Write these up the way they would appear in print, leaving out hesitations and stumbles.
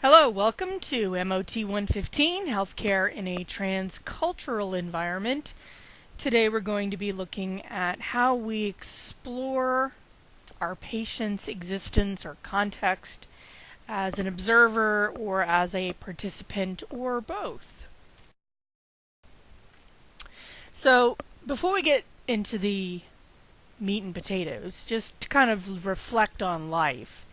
Hello, welcome to MOT 115, Healthcare in a Transcultural Environment. Today we're going to be looking at how we explore our patient's existence or context as an observer or as a participant or both. So before we get into the meat and potatoes, just to kind of reflect on life,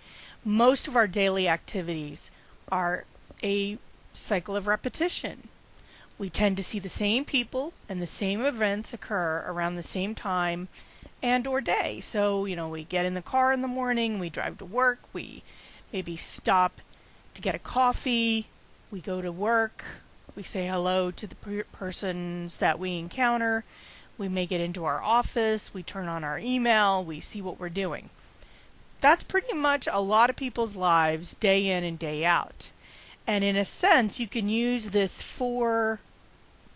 most of our daily activities are a cycle of repetition. We tend to see the same people and the same events occur around the same time and or day. So, we get in the car in the morning, we drive to work, we maybe stop to get a coffee, we go to work, we say hello to the persons that we encounter, we may get into our office, we turn on our email, we see what we're doing. That's pretty much a lot of people's lives day in and day out. And in a sense, you can use this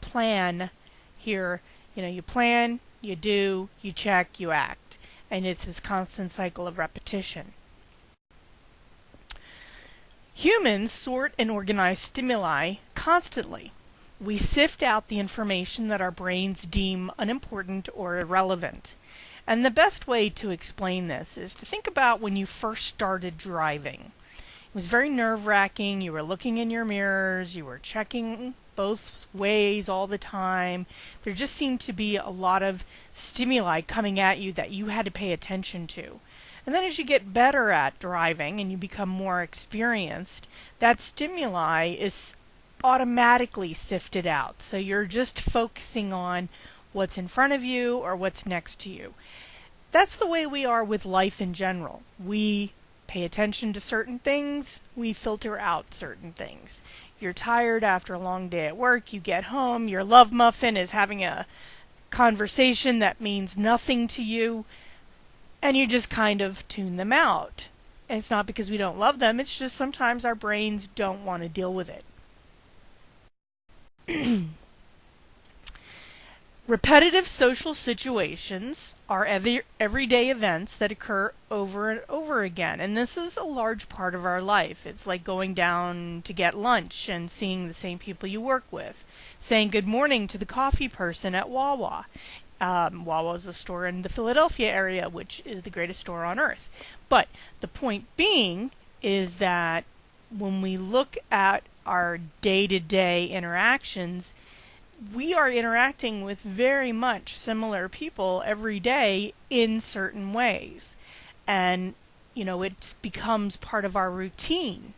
plan here. You plan, you do, you check, you act. And it's this constant cycle of repetition. Humans sort and organize stimuli constantly. We sift out the information that our brains deem unimportant or irrelevant. And the best way to explain this is to think about when you first started driving. It was very nerve-wracking. You were looking in your mirrors. You were checking both ways all the time. There just seemed to be a lot of stimuli coming at you that you had to pay attention to. And then as you get better at driving and you become more experienced, that stimuli is automatically sifted out. So you're just focusing on what's in front of you or what's next to you. That's the way we are with life in general. We pay attention to certain things, we filter out certain things. You're tired after a long day at work, you get home, your love muffin is having a conversation that means nothing to you, and you just kind of tune them out. And it's not because we don't love them, it's just sometimes our brains don't want to deal with it. Repetitive social situations are everyday events that occur over and over again, and this is a large part of our life. It's like going down to get lunch and seeing the same people you work with, saying good morning to the coffee person at Wawa. Wawa is a store in the Philadelphia area, which is the greatest store on earth. But the point being is that when we look at our day-to-day interactions, we are interacting with very much similar people every day in certain ways. And, it becomes part of our routine.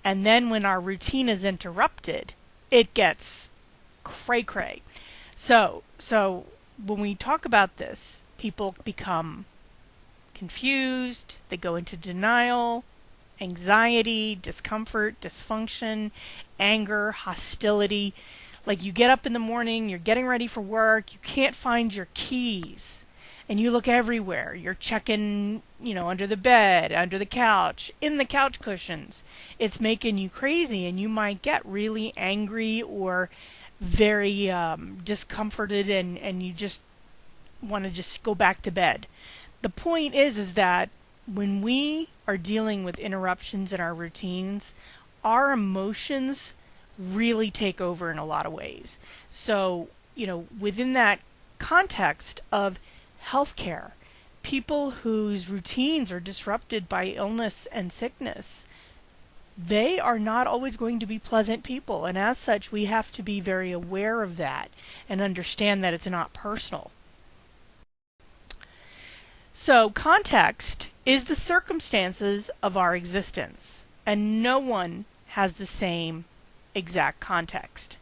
And then when our routine is interrupted, it gets cray-cray. So when we talk about this, people become confused, they go into denial, anxiety, discomfort, dysfunction, anger, hostility. Like you get up in the morning, you're getting ready for work, you can't find your keys, and you look everywhere. You're checking, under the bed, under the couch, in the couch cushions. It's making you crazy, and you might get really angry or very discomforted, and you just want to just go back to bed. The point is that when we are dealing with interruptions in our routines, our emotions really take over in a lot of ways. So, within that context of healthcare, people whose routines are disrupted by illness and sickness, they are not always going to be pleasant people. And as such, we have to be very aware of that and understand that it's not personal. So, context is the circumstances of our existence, and no one has the same exact context.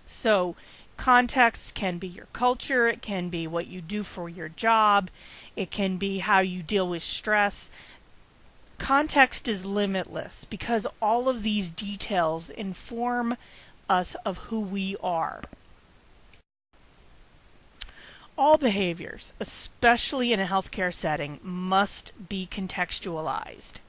So, context can be your culture, it can be what you do for your job, it can be how you deal with stress. Context is limitless because all of these details inform us of who we are. All behaviors, especially in a healthcare setting, must be contextualized.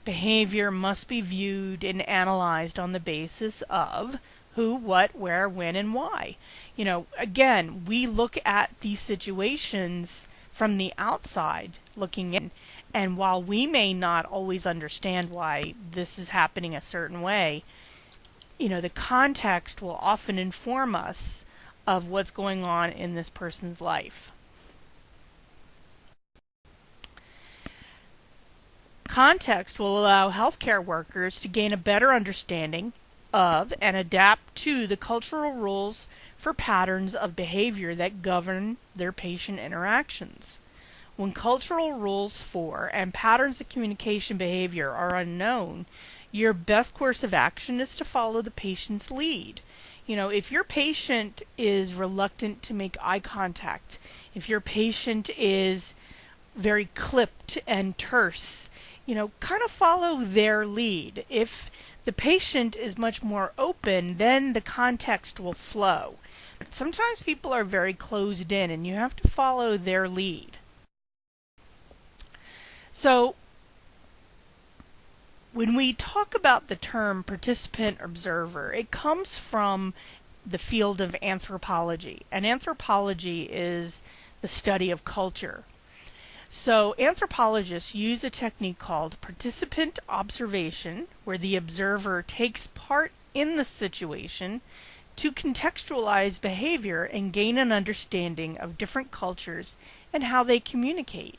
Behavior must be viewed and analyzed on the basis of who, what, where, when, and why. Again, we look at these situations from the outside looking in, And while we may not always understand why this is happening a certain way, the context will often inform us of what's going on in this person's life. Context will allow healthcare workers to gain a better understanding of and adapt to the cultural rules for patterns of behavior that govern their patient interactions. When cultural rules for and patterns of communication behavior are unknown, your best course of action is to follow the patient's lead. If your patient is reluctant to make eye contact, if your patient is very clipped and terse, kind of follow their lead. If the patient is much more open, then the context will flow. But sometimes people are very closed in, and you have to follow their lead. So, when we talk about the term participant observer, it comes from the field of anthropology. And anthropology is the study of culture. So anthropologists use a technique called participant observation, where the observer takes part in the situation to contextualize behavior and gain an understanding of different cultures and how they communicate.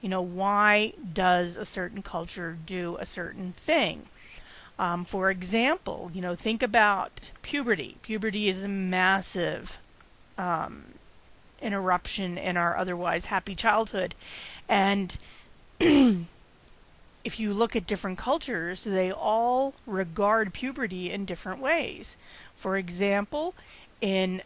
Why does a certain culture do a certain thing? For example, think about puberty. Puberty is a massive interruption in our otherwise happy childhood. And if you look at different cultures, they all regard puberty in different ways. For example, in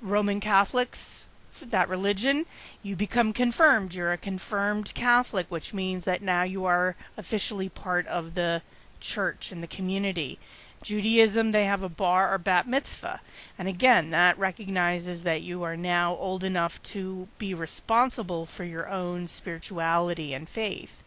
Roman Catholics, that religion, you become confirmed. You're a confirmed Catholic, which means that now you are officially part of the church and the community. Judaism, they have a bar or bat mitzvah. And again, that recognizes that you are now old enough to be responsible for your own spirituality and faith.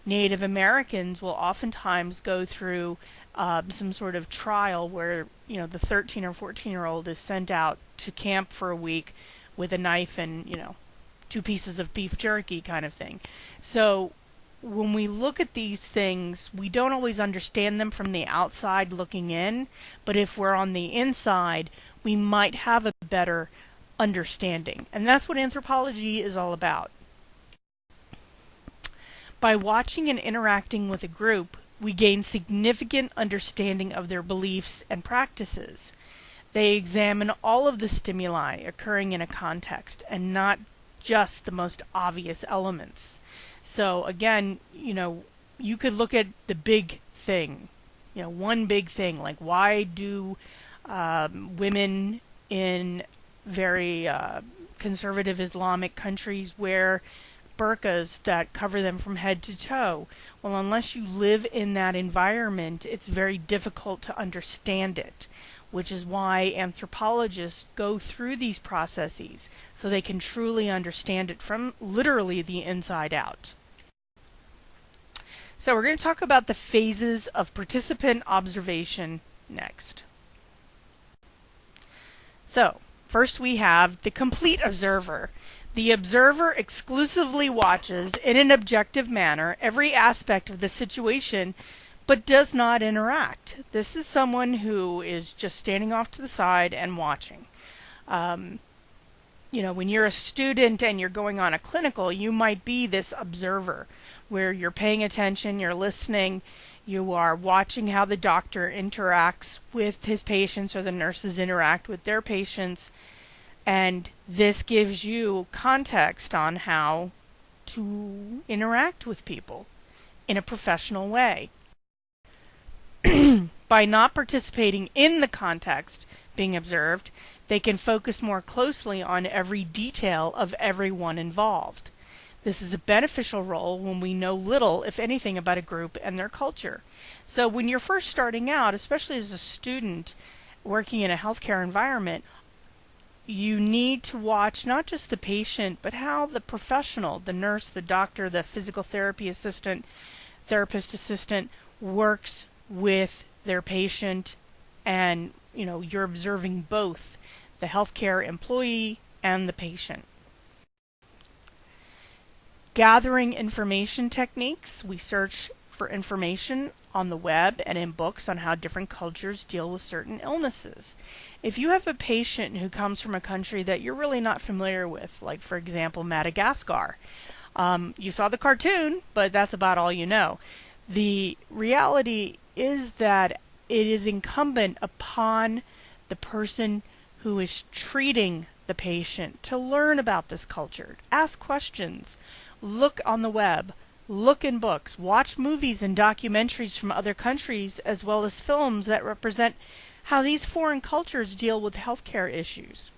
Native Americans will oftentimes go through some sort of trial where, the 13 or 14-year-old is sent out to camp for a week with a knife and, 2 pieces of beef jerky kind of thing. So when we look at these things, we don't always understand them from the outside looking in, but if we're on the inside, we might have a better understanding. And that's what anthropology is all about. By watching and interacting with a group, we gain significant understanding of their beliefs and practices. They examine all of the stimuli occurring in a context and not just the most obvious elements. So again, you could look at the big thing, one big thing, like why do women in very conservative Islamic countries wear burqas that cover them from head to toe? Well, unless you live in that environment, it's very difficult to understand it, which is why anthropologists go through these processes so they can truly understand it from literally the inside out. So we're going to talk about the phases of participant observation next. So, first we have the complete observer. The observer exclusively watches in an objective manner every aspect of the situation but does not interact. This is someone who is just standing off to the side and watching. When you're a student and you're going on a clinical, you might be this observer where you're paying attention, you're listening, you are watching how the doctor interacts with his patients or the nurses interact with their patients, and this gives you context on how to interact with people in a professional way. By not participating in the context being observed, they can focus more closely on every detail of everyone involved. This is a beneficial role when we know little, if anything, about a group and their culture. So when you're first starting out, especially as a student working in a healthcare environment, you need to watch not just the patient, but how the professional, the nurse, the doctor, the physical therapy assistant, therapist assistant, works with their patient, and you're observing both the healthcare employee and the patient. Gathering information techniques. We search for information on the web and in books on how different cultures deal with certain illnesses. If you have a patient who comes from a country that you're really not familiar with, like for example Madagascar, you saw the cartoon, but that's about all you know. The reality is that it is incumbent upon the person who is treating the patient to learn about this culture, ask questions, look on the web, look in books, watch movies and documentaries from other countries, as well as films that represent how these foreign cultures deal with healthcare issues.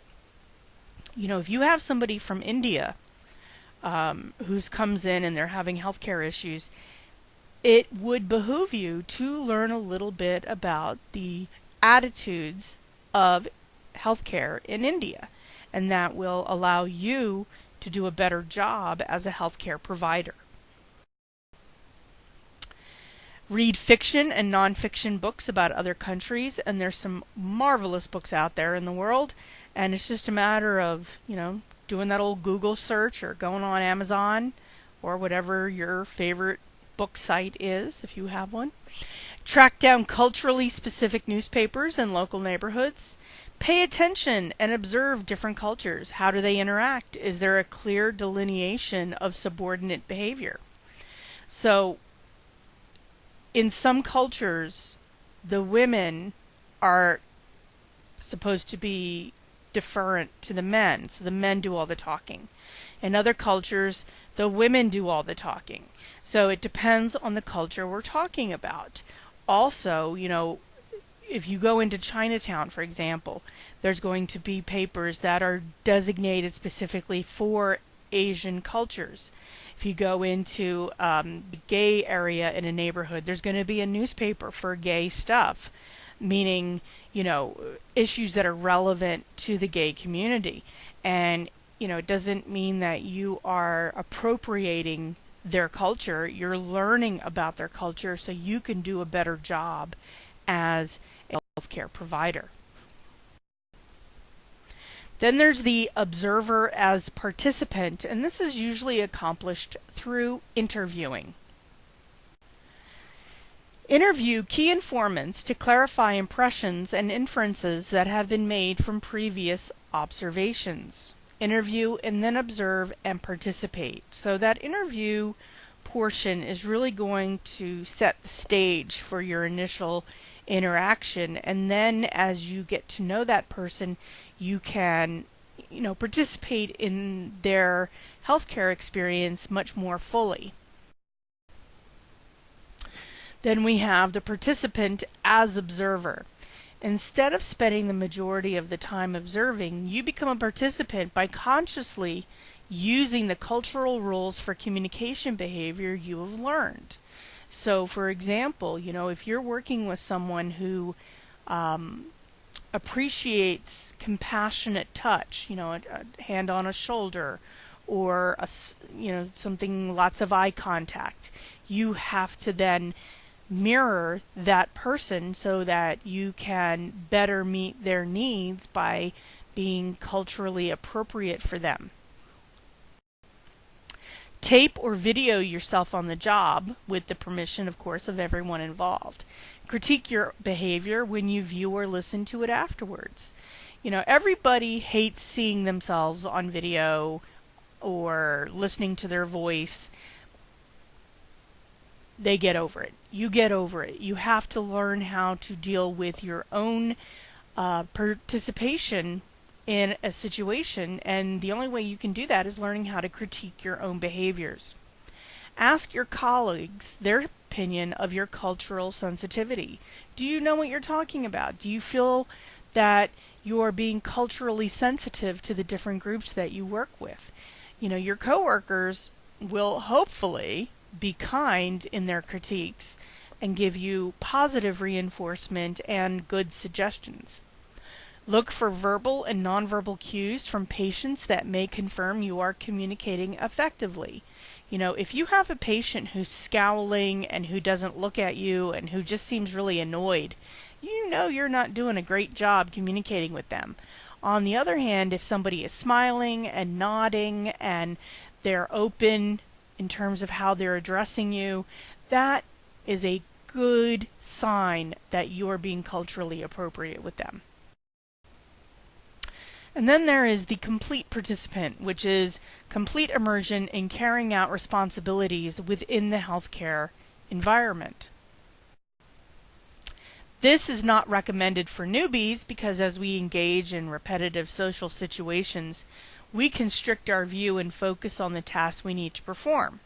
If you have somebody from India who comes in and they're having healthcare issues, it would behoove you to learn a little bit about the attitudes of healthcare in India, and that will allow you to do a better job as a healthcare provider. Read fiction and nonfiction books about other countries, and there's some marvelous books out there in the world, and it's just a matter of, doing that old Google search or going on Amazon or whatever your favorite book site is, if you have one. Track down culturally specific newspapers in local neighborhoods. Pay attention and observe different cultures. How do they interact? Is there a clear delineation of subordinate behavior? So, in some cultures, the women are supposed to be deferent to the men, so the men do all the talking. In other cultures, the women do all the talking. So it depends on the culture we're talking about. Also, if you go into Chinatown, for example, there's going to be papers that are designated specifically for Asian cultures. If you go into the gay area in a neighborhood, there's going to be a newspaper for gay stuff, meaning, issues that are relevant to the gay community. And, it doesn't mean that you are appropriating their culture. You're learning about their culture so you can do a better job as a healthcare provider. Then there's the observer as participant, and this is usually accomplished through interviewing. Interview key informants to clarify impressions and inferences that have been made from previous observations. Interview and then observe and participate. So that interview portion is really going to set the stage for your initial interaction, and then as you get to know that person, you can participate in their healthcare experience much more fully. Then we have the participant as observer. Instead of spending the majority of the time observing, you become a participant by consciously using the cultural rules for communication behavior you have learned. So, for example, if you're working with someone who appreciates compassionate touch, a hand on a shoulder, or something, lots of eye contact, you have to then mirror that person so that you can better meet their needs by being culturally appropriate for them. Tape or video yourself on the job with the permission, of course, of everyone involved. Critique your behavior when you view or listen to it afterwards. Everybody hates seeing themselves on video or listening to their voice. They get over it. You get over it. You have to learn how to deal with your own participation in a situation, and the only way you can do that is learning how to critique your own behaviors. Ask your colleagues their opinion of your cultural sensitivity. Do you know what you're talking about? Do you feel that you are being culturally sensitive to the different groups that you work with? Your coworkers will hopefully be kind in their critiques and give you positive reinforcement and good suggestions. Look for verbal and nonverbal cues from patients that may confirm you are communicating effectively. If you have a patient who's scowling and who doesn't look at you and who just seems really annoyed, you're not doing a great job communicating with them. On the other hand, if somebody is smiling and nodding and they're open in terms of how they're addressing you, that is a good sign that you're being culturally appropriate with them. And then there is the complete participant, which is complete immersion in carrying out responsibilities within the healthcare environment. This is not recommended for newbies because as we engage in repetitive social situations, we constrict our view and focus on the tasks we need to perform.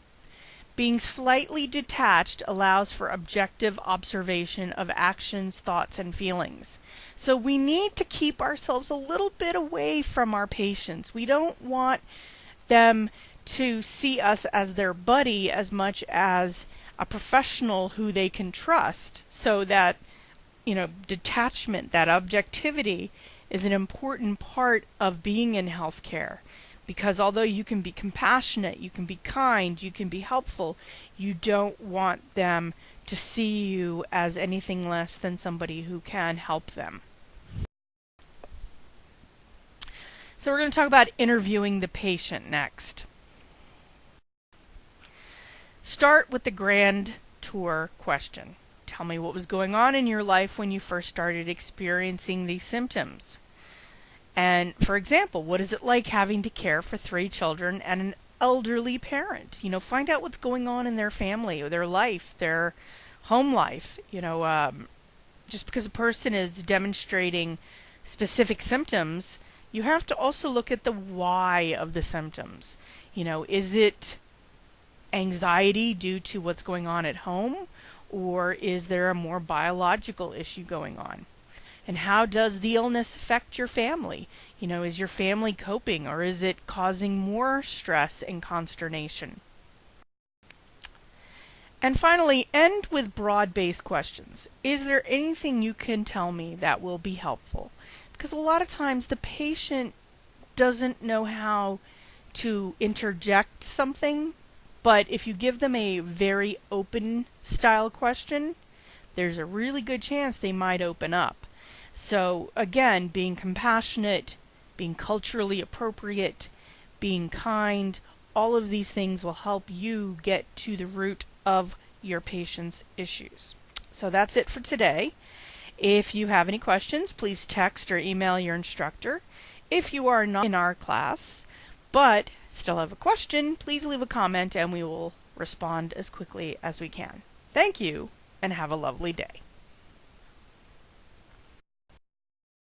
Being slightly detached allows for objective observation of actions, thoughts, and feelings. So we need to keep ourselves a little bit away from our patients. We don't want them to see us as their buddy as much as a professional who they can trust, so that, detachment, that objectivity is an important part of being in healthcare. Because although you can be compassionate, you can be kind, you can be helpful, you don't want them to see you as anything less than somebody who can help them. So we're going to talk about interviewing the patient next. Start with the grand tour question. Tell me what was going on in your life when you first started experiencing these symptoms. And for example, what is it like having to care for 3 children and an elderly parent? Find out what's going on in their family or their life, their home life. Just because a person is demonstrating specific symptoms, you have to also look at the why of the symptoms. Is it anxiety due to what's going on at home, or is there a more biological issue going on? And how does the illness affect your family? Is your family coping, or is it causing more stress and consternation? And finally, end with broad-based questions. Is there anything you can tell me that will be helpful? Because a lot of times the patient doesn't know how to interject something, but if you give them a very open style question, there's a really good chance they might open up. So again, being compassionate, being culturally appropriate, being kind, all of these things will help you get to the root of your patient's issues. So that's it for today. If you have any questions, please text or email your instructor. If you are not in our class but still have a question, please leave a comment and we will respond as quickly as we can. Thank you and have a lovely day.